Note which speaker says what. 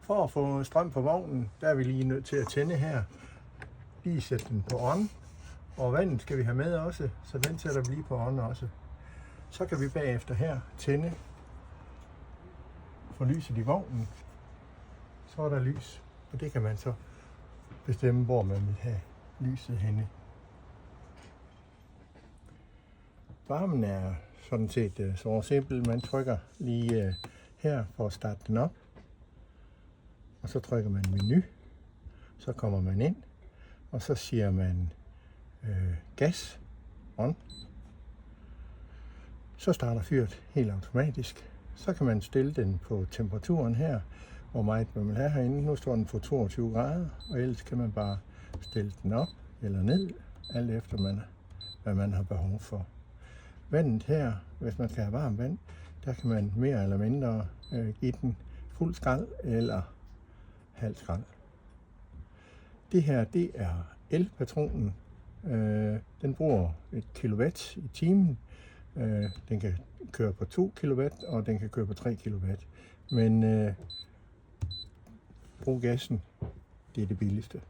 Speaker 1: For at få strøm på vognen, der er vi lige nødt til at tænde her. Lige sætte den på on. Og vandet skal vi have med også, så den sætter vi lige på on også. Så kan vi bagefter her tænde for lyset i vognen. Så er der lys, og det kan man så bestemme, hvor man vil have lyset henne. Varmen er sådan set så simpel. Man trykker lige her for at starte den op. Og så trykker man menu. Så kommer man ind, og så siger man gas on. Så starter fyret helt automatisk. Så kan man stille den på temperaturen her, hvor meget man vil have herinde. Nu står den på 22 grader, og ellers kan man bare stille den op eller ned, alt efter hvad man har behov for. Vandet her, hvis man skal have varmt vand, der kan man mere eller mindre give den fuld skrald eller halv skrald. Det her, det er elpatronen. Den bruger 1 kW i timen. Den kan køre på 2 kW, og den kan køre på 3 kW. Men brug gassen, det er det billigste.